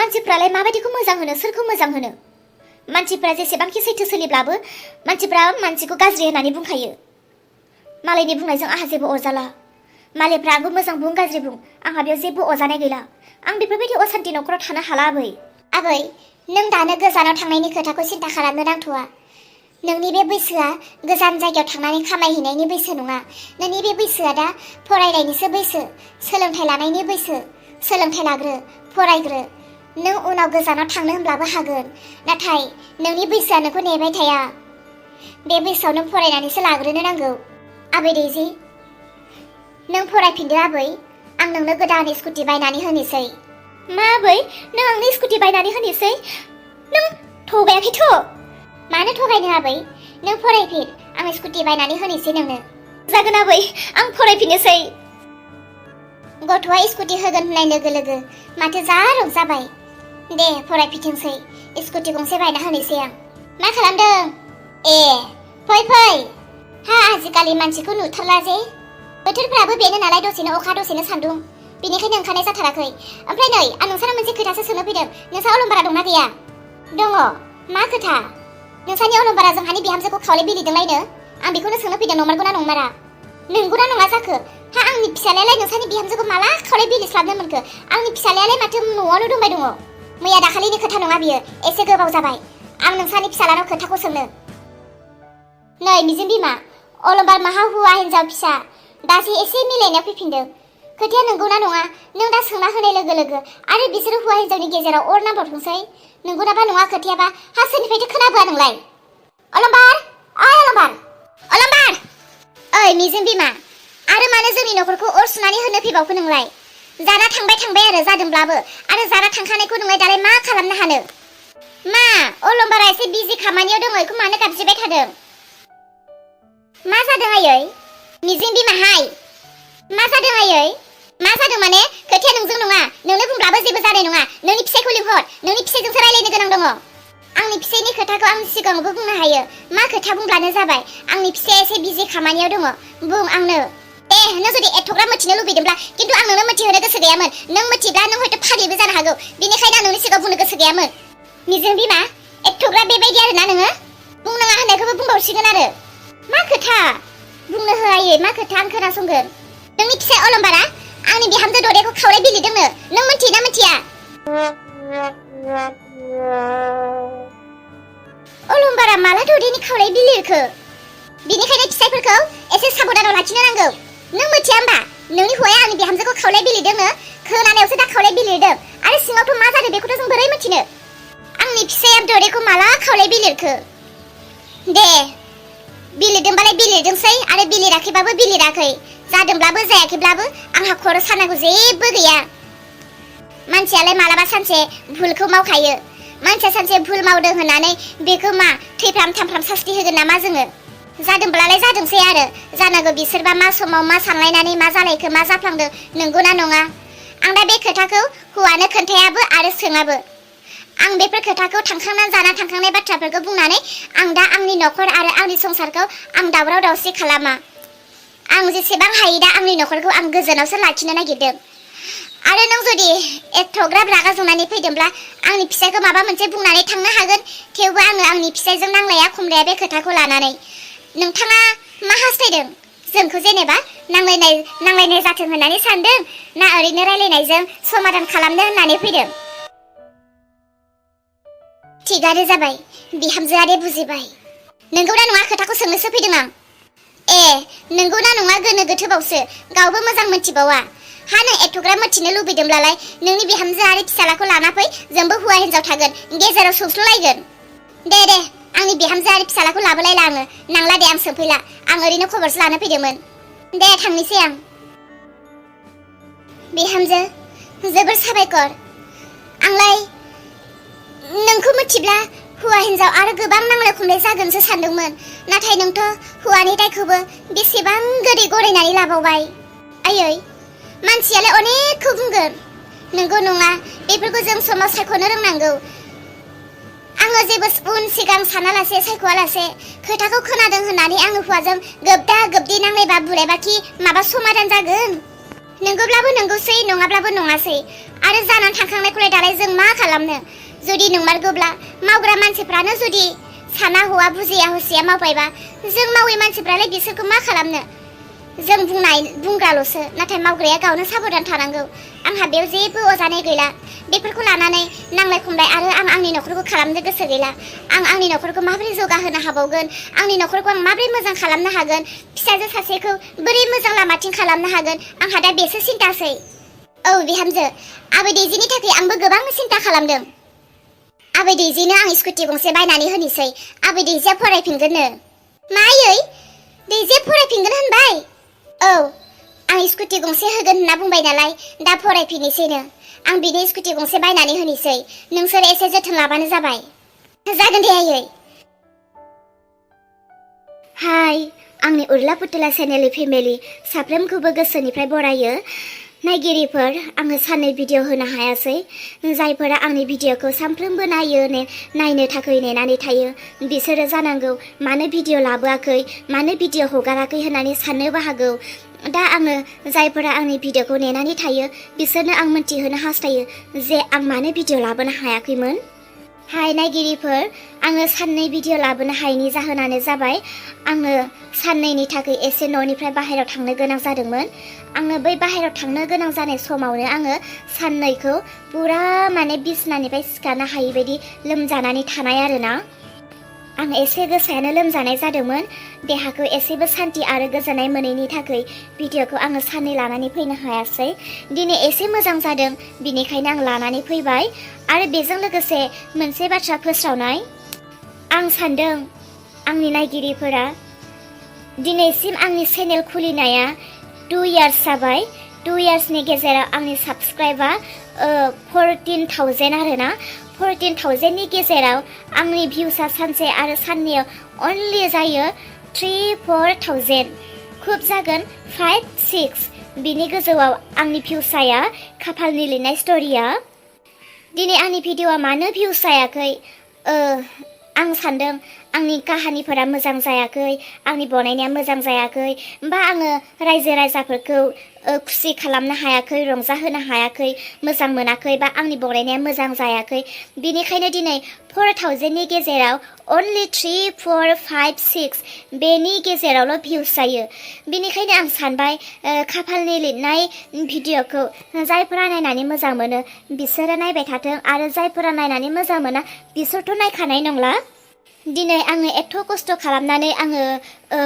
मानसिफ्रालाय माबायदिखौ मोजां होनो सोरखौ मोजां होनो मानसिफ्रा जेसेबांखि सैथो सोलिब्लाबो मानसिफ्रा मानसिखौ गाज्रि होननानै बुंखायो मालायनि बुंनायजों आंहा जेबो अरजाला मालायफ्रा आंखौ मोजां बुं गाज्रि बुं आंहा बेयाव जेबो अरजानाय गैला आं बेफोरबायदि असान्ति न'खराव थानो हाला आबै नों दानो गोजानाव थांनायनि खोथाखौ सिन्था खालामनो नांथ'आ नोंनि बे बैसोआ गोजान जायगायाव थांनानै खामायहैनायनि बैसो नङा नोंनि बे बैसोआ दा फरायनायनिसो बैसो सोलोंथाइ लानायनि बैसो सोलोंथाइ लाग्रो फरायग्रो नों उनाव गोजानाव थांनो होनब्लाबो हागोन नाथाय नोंनि बैसोआ नोंखौ नेबाय थाया बे बैसोआव नों फरायनानैसो लाग्रोनो नांगौ आबै दैजि नों फरायफिनदो आबै आं नोंनो गोदान स्कुटि बायनानै होनोसै मा आबै नों आंनो स्कुटि बायनानै होनोसै नों थगायाखैथ' मानो थगायनो आबै नों फरायफिन आं स्कुटि बायनानै होनोसै नोंनो जागोन आबै आं फरायफिननोसै गथ'आ स्कुटि होगोन होननाय लोगो लोगो माथो जा रंजाबाय दे फरायफिनथोंसै स्कुटि गंसे बायना होनोसै आं मा खालामदों ए फै हा आजिखालि मानसिखौ नुथारला जे बोथोरफ्राबो बेनो नालाय दसेनो अखा दसेनो सान्दुं बेनिखायनो ओंखारनाय जाथाराखै ओमफ्राय नै आं नोंसानाव मोनसे खोथासो सोंनो फैदों नोंसा अलंबारा दंना गैया दङ मा खोथा नोंसानि अलंबारा जोंहानि बिहामजोखौ खावले बिलिदोंलायनो आं बेखौनो सोंनो फैदों नंमारगौना नंमारा नंगौना नङा जाखो हा आंनि फिसालायालाय नोंसानि बिहामजोखौ माला खावले बिलिस्लाबनो मोनखो आंनि फिसालायालाय माथो न'आवनो दंबाय दङ मैया दाखालिनि खोथा नङा बियो एसे गोबाव जाबाय आं नोंसानि फिसालानाव खोथाखौ सोंनो नै मिजिं बिमा अलंबार माहा हौवा हिन्जाव फिसा दासो एसे मिलायनायाव फैफिनदों खोथाया नंगौना नङा नों दा सोंना होनाय लोगो लोगो आरो बिसोरो हौवा हिन्जावनि गेजेराव अर नांबावथोंसै नंगौनाबा नङा खोथायाबा हा सोरनिफ्रायथो खोनाबोआ नोंलाय अलंबार ओइ मिजिं बिमा आरो मानो जोंनि न'खरखौ अर सुनानै होनो फैबावखो नोंलाय जाना थांबाय आरो जादोंब्लाबो आरो जाना थांखानायखौ नोंलाय दालाय मा खालामनो हानो मा अलंबारा एसे बिजि खामानियाव दङ बेखौ मानो गाबज्रिबाय थादों मा जादों आयै मिजिं बिमाहाय मा जादों आयै मा जादों माने खोथाया नोंजों नङा नोंनो बुंब्लाबो जेबो जानाय नङा नोंनि फिसायखौ लिंहर नोंनि फिसायजोंसो रायलायनो गोनां दङ आंनि फिसायनि खोथाखौ आं सिगाङावबो बुंनो हायो मा खोथा बुंब्लानो जाबाय आंनि फिसाया एसे बिजि खामानियाव दङ बुं आंनो दे नों जुदि एथ'ग्राब मिथिनो लुबैदोंब्ला खिन्थु आं नोंनो मिथिहोनो गोसो गैयामोन नों मिथिब्ला नों हयथ' फाग्लिबो जानो हागौ बेनिखायनो आं नोंनि सिगाङाव बुंनो गोसो गैयामोन मिजिं बिमा एथ'ग्राब बेबायदि आरोना नोङो बुंनाङा होननायखौबो बुंबावसिगोन आरो मा खोथा बुंनो हो आयै मा खोथा आं खोनासंगोन नोंनि फिसाय अलंबारा आंनि बिहामजो ददेखौ खावलाय बिलिदोंनो नों मिथियोना मिथिया अलंबारा माला ददेनि खावलाय बिलिरखो बिनिखायनो फिसायफोरखौ एसे साबधानाव लाखिनो नांगौ नों मिथिया होमबा नोंनि हौवाया आंनि बिहामजोखौ खावलाय बिलिरदोंनो खोनानायावसो दा खावलाय बिलिरदों आरो सिङावथ' मा जादों बेखौथ' जों बोरै मिथिनो आंनि फिसाया ददेखौ माला खावलाय बिलिरखो दे बिलिरदोंबालाय बिलिरदोंसै आरो बिलिराखैबाबो बिलिराखै जादोंब्लाबो जायाखैब्लाबो आंहा खर' सानांगौ जेबो गैया मानसियालाय मालाबा सानसे भुलखौ मावखायो मानसिया सानसे भुल मावदों होननानै बेखौ मा थैफ्राम थामफ्राम सास्ति होगोन नामा जोङो जादोंब्लालाय जादोंसै आरो जानांगौ बिसोरबा मा समाव मा सानलायनानै मा जालायखो मा जाफ्लांदों नंगौना नङा आं दा बे खोथाखौ हौवानो खोन्थायाबो आरो सोङाबो आं बेफोर खोथाखौ थांखांनानै जाना थांखांनाय बाथ्राफोरखौ बुंनानै आं दा आंनि न'खर आरो आंनि संसारखौ आं दावराव दावसि खालामा आं जेसेबां हायो दा आंनि न'खरखौ आं गोजोनावसो लाखिनो नागिरदों आरो नों जुदि एथ'ग्राब रागा जोंनानै फैदोंब्ला आंनि फिसायखौ माबा मोनसे बुंनानै थांनो हागोन थेवबो आङो आंनि फिसायजों नांलाया खमलाया बे खोथाखौ लानानै नोंथाङा मा हास्थायदों जोंखौ जेनेबा नांलायनाय जाथों होननानै सानदों ना ओरैनो रायलायनायजों समाधान खालामनो होननानै फैदों थिगानो जाबाय बिहामजोआ दे बुजिबाय नंगौना नङा खोथाखौ सोंनोसो फैदों आं ए नंगौना नङा गोनो गोथोबावसो गावबो मोजां मिथिबावा हा नों एथ'ग्राब मिथिनो लुबैदोंब्लालाय नोंनि बिहामजो आरो फिसालाखौ लाना फै जोंबो हौवा हिन्जाव थागोन गेजेराव सौस्लुलायगोन दे आंनि बिहामजो आरो फिसालाखौ लाबोलायला आङो नांला दे आं सोंफैला आं ओरैनो खबरसो लानो फैदोंमोन दे थांनोसै आं बिहामजो जोबोर साबायखर आंलाय नोंखौ मिथिब्ला हौवा हिन्जाव आरो गोबां नांलाय खमलाय जागोनसो सानदोंमोन नाथाय नोंथ' हौवानि दायखौबो बेसेबां गोदै गरायनानै लाबावबाय आयै मानसियालाय अनेकखौ बुंगोन नंगौ नङा बेफोरखौ जों समाव सायख'नो रोंनांगौ आङो जेबो उन सिगां सानालासे सायख'आलासे खोथाखौ खोनादों होननानै आङो हौवाजों गोबदा गोबदि नांलायबा बुलायबाखि माबा समाधान जागोन नंगौब्लाबो नंगौसै नङाब्लाबो नङासै आरो जानानै थांखांनायखौलाय दालाय जों मा खालामनो जुदि नंमारगौब्ला मावग्रा मानसिफ्रानो जुदि साना हौवा बुजिया हसिया मावबायबा जों मावै मानसिफ्रालाय बिसोरखौ मा खालामनो जों बुंग्राल'सो नाथाय मावग्राया गावनो साबधान थानांगौ आंहा बेयाव जेबो अजानाय गैला बेफोरखौ लानानै नांलाय खमलाय आरो आं आंनि नखरखौ खालामनो गोसो गैला आं आंनि नखरखौ माबोरै जौगाहोनो हाबावगोन आंनि नखरखौ आं माबोरै मोजां खालामनो हागोन फिसाजो सासेखौ बोरै मोजां लामाथिं खालामनो हागोन आंहा दा बेसो सिन्तासै औ बिहामजो आबै दैजिनि थाखाय आंबो गोबां सिन्ता खालामदों आबै दैजिनो आं स्कुटि गंसे बायनानै होनोसै आबै दैजिया फरायफिनगोननो मायै दैजिया फरायफिनगोन होनबाय औ आं स्कुटि गंसे होगोन होनना बुंबाय नालाय दा फरायफिननोसैनो आं बिनो स्कुटि गंसे बायनानै होनोसै नोंसोर एसे जोथोन लाबानो जाबाय जागोन दे आयै हाय आंनि उरला पुतला चेनेलनि फेमिलि साफ्रोमखौबो गोसोनिफ्राय बरायो नायगिरिफोर आङो साननै भिडिअ होनो हायासै जायफोरा आंनि भिडिअखौ सानफ्रोमबो नायनो थाखाय नेनानै थायो बिसोरो जानांगौ मानो भिडिअ लाबोआखै मानो भिडिअ हगाराखै होननानै साननोबो हागौ दा आङो जायफोरा आंनि भिडिअखौ नेनानै थायो बिसोरनो आं मिन्थिहोनो हास्थायो जे आं मानो भिडिअ लाबोनो हायाखैमोन हाय नायगिरिफोर आङो साननै भिडिअ लाबोनो हायैनि जाहोनानो जाबाय आङो साननैनि थाखाय एसे न'निफ्राय बाहेरायाव थांनो गोनां जादोंमोन आङो बै बाहेरायाव थांनो गोनां जानाय समावनो आङो साननैखौ पुरा माने बिसनानिफ्राय सिखारनो हायै बायदि लोमजानानै थानाय आरोना आं एसे गोसायानो लोमजानाय जादोंमोन देहाखौ एसेबो सान्थि आरो गोजोननाय मोनैनि थाखाय भिडिअखौ आङो साननै लानानै फैनो हायासै दिनै एसे मोजां जादों बिनिखायनो आं लानानै फैबाय आरो बेजों लोगोसे मोनसे बाथ्रा फोस्रावनाय आं सान्दों आंनि नायगिरिफोरा दिनैसिम आंनि चेनेल खुलिनाया 2 इयार्स जाबाय 2 इयार्सनि गेजेराव आंनि साबस्क्राइबा 14,000 आरोना 14,000नि गेजेराव आंनि भिउसा सानसे आरो साननैयाव अनलि जायो 3-4,000 खूब जागोन 5-6 बिनि गोजौआव आंनि भिउसाया खाफालनि लिरनाय स्ट'रिया दिनै आंनि भिडिअआ मानो भिउस जायाखै आं सान्दों आंनि काहानिफोरा मोजां जायाखै आंनि बनायनाया मोजां जायाखै बा आङो रायजो राजाफोरखौ खुसि खालामनो हायाखै रंजाहोनो हायाखै मोजां मोनाखै बा आंनि बनायनाया मोजां जायाखै बिनिखायनो दिनै 4,000नि गेजेराव अनलि 3-4-5-6 बेनि गेजेरावल' भिउस जायो बिनिखायनो आं सानबाय खाफालनि लिरनाय भिडिअखौ जायफोरा नायनानै मोजां मोनो बिसोरो नायबाय थाथों आरो जायफोरा नायनानै मोजां मोना बिसोरथ' नायखानाय नंला दिनै आङो एथ' खस्थ' खालामनानै आङो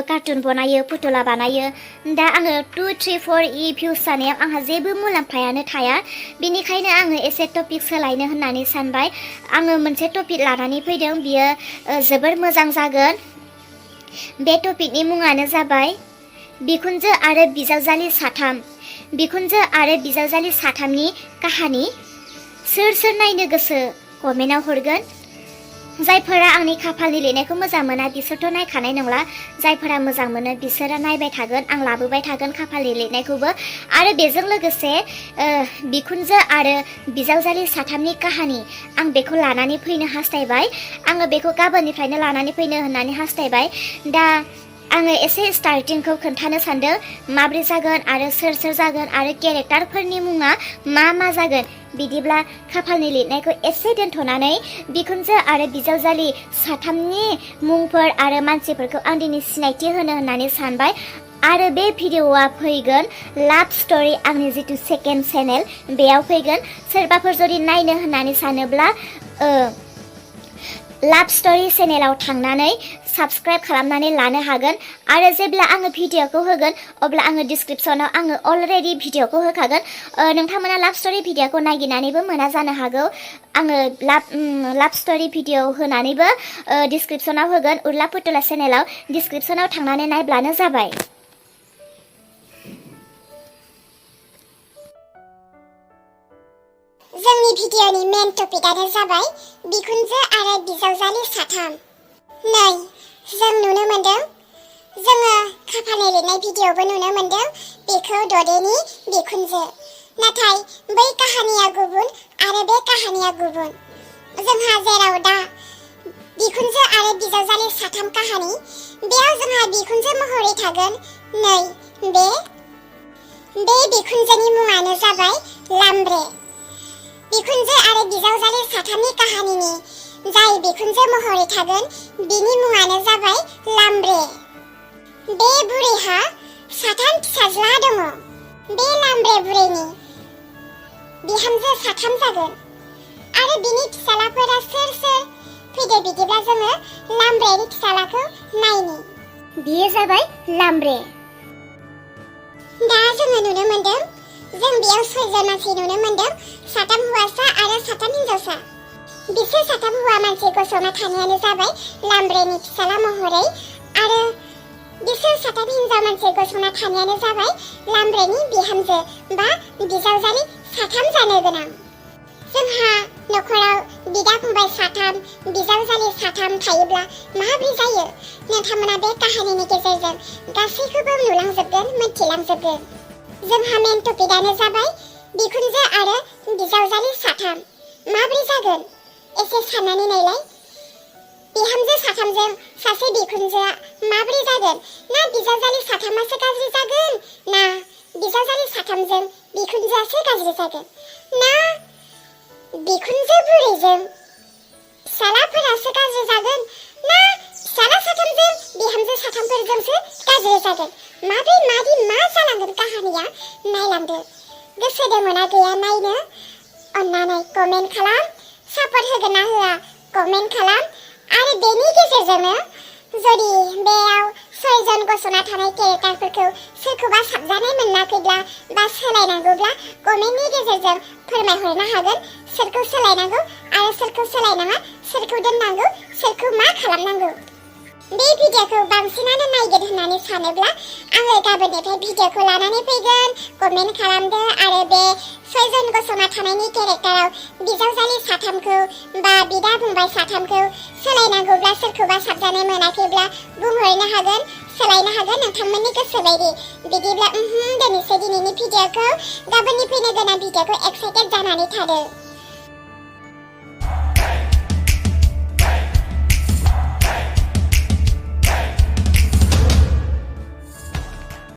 कार्टुन बनायो पुतला बानायो दा आङो 2-3-4 भिउस जानायाव आंहा जेबो मुलाम्फायानो थाया बिनिखायनो आङो एसे टपिक सोलायनो होननानै सानबाय आङो मोनसे टपिक लानानै फैदों बियो जोबोर मोजां जागोन बे टपिकनि मुङानो जाबाय बिखुनजो आरो बिजावजालि साथामनि काहानि सोर नायनो गोसो कमेन्टआव हरगोन जायफोरा आंनि खाफालनि लिरनायखौ मोजां मोना बिसोरथ' नायखानाय नंला जायफोरा मोजां मोनो बिसोरो नायबाय थागोन आं लाबोबाय थागोन खाफालनि लिरनायखौबो आरो बेजों लोगोसे बिखुनजो आरो बिजावजालि साथामनि काहानि आं बेखौ लानानै फैनो हास्थायबाय आङो बेखौ गाबोननिफ्रायनो लानानै फैनो होननानै हास्थायबाय दा आङो एसे स्टार्टिंखौ खोन्थानो सानदों माब्रै जागोन आरो सोर जागोन आरो केरेक्टारफोरनि मुङा मा जागोन बिदिब्ला खाफालनि लिरनायखौ एसे दोनथ'नानै बिखुनजो आरो बिजावजालि साथामनि मुंफोर आरो मानसिफोरखौ आं दिनै सिनायथि होनो होननानै सानबाय आरो बे भिडिअआ फैगोन लाभ स्ट'रि आंनि जितु सेकेन्ड चेनेल बेयाव फैगोन सोरबाफोर जुदि नायनो होननानै सानोब्ला लाभ स्ट'रि चेनेलाव थांनानै साबस्क्राइब खालामनानै लानो हागोन आरो जेब्ला आङो भिडिअखौ होगोन अब्ला आङो डिसक्रिपसनाव आङो अलरेडि भिडिअखौ होखागोन नोंथांमोना लाभ स्ट'रि भिडिअखौ नागिरनानैबो मोना जानो हागौ आङो लाभ स्ट'रि भिडिअ होनानैबो डिसक्रिपसनाव होगोन उरला पुतला चेनेलाव डिसक्रिपसनाव थांनानै नायब्लानो जाबाय जोंनि भिडिअनि मेन टपिकआनो जाबाय बिखुनजो आरो बिजावजालि साथाम नै जों नुनो मोनदों जोङो खाफालनि लिरनाय भिडिअबो नुनो मोनदों बेखौ ददेनि बिखुनजो नाथाय बै काहानिया गुबुन आरो बे काहानिया गुबुन जोंहा जेराव दा बिखुनजो आरो बिजावजालि साथाम काहानि बेयाव जोंहा बिखुनजो महरै थागोन नै बे बे बिखुनजोनि मुङानो जाबाय लाम्ब्रे। बिखुनजो आरो बिजावजालि साथामनि काहानिनि जाय बिखुनजो महरै थागोन बिनि मुङानो जाबाय लाम्ब्रे। बे बुरैहा साथाम फिसाज्ला दङ। बे लाम्ब्रे बुरैनि बिहामजो साथाम जागोन आरो बिनि फिसालाफोरा सोर सोर? फैदो बिदिब्ला जोङो लाम्ब्रेनि फिसालाखौ नायनि। बियो जाबाय लाम्ब्रे। दा जोङो नुनो मोनदों, जों बेयाव 6 जन मानसि नुनो मोनदों, 7 हौवासा आरो 7 हिनजावसा। बिसोर 7 हौवा मानसि गसंना थानायानो जाबाय लाम्ब्रेनि फिसाला महरै आरो बिसोर 7 हिनजाव मानसि गसंना थानायानो जाबाय लाम्ब्रेनि बिहामजो बा बिजावजालि 3 जानो गोनां। जोंहा नखराव बिदा फंबाय 3, बिजावजालि 3 थायोब्ला माबोरै जायो? नोंथांमोना बे काहानिनि गेजेरजों गासैखौबो नुलांजोबगोन, मिथिलांजोबगोन। जोंहा मेन टपिकआनो जाबाय बिखुनजो आरो बिजावजालि 3 माबोरै जागोन? एसे साननानै नायलाय। बिहामजो 3जों सासे बिखुनजोआ माबोरै जागोन? ना बिजावजालि 3आसो गाज्रि जागोन? ना बिजावजालि 3जों बिखुनजोआसो गाज्रि जागोन? ना बिखुनजो बुरैजों फिसालाफोरासो गाज्रि जागोन? ना फिसाला 3जों बिहामजो 3फोरजोंसो गाज्रि जागोन? माबोरै मा जालांगोन काहानिया? नायलांदो। गोसो दङना गैया नायनो? अन्नानै कमेन्ट खालाम। सापर्ट होगोन ना होआ? कमेन्ट खालाम। आरो बेनि गेजेरजोंनो जुदि बेयाव 6 जन गसंना थानाय केरेक्टारफोरखौ सोरखौबा साबजानाय मोनाखैब्ला बा सोलायनांगौब्ला कमेन्टनि गेजेरजों फोरमायहरनो हागोन सोरखौ सोलायनांगौ आरो सोरखौ सोलायनाङा, सोरखौ दोननांगौ, सोरखौ मा खालामनांगौ। बे भिडिअखौ बांसिनानो नायगोन होननानै सानोब्ला आङो गाबोननिफ्राय भिडिअखौ लानानै फैगोन। कमेन्ट खालामदो आरो बे 6 जन गसंना थानायनि केरेक्टाराव बिजावजालि 3खौ बा बिदा फंबाय 3खौ सोलायनांगौब्ला सोरखौबा साबजानाय मोनाखैब्ला बुंहरनो हागोन, सोलायनो हागोन नोंथांमोननि गोसो बायदि। बिदिब्ला दोननोसै दिनैनि भिडिअखौ। गाबोननि फैनो गोनां भिडिअखौ एक्साइटेड जानानै थादो।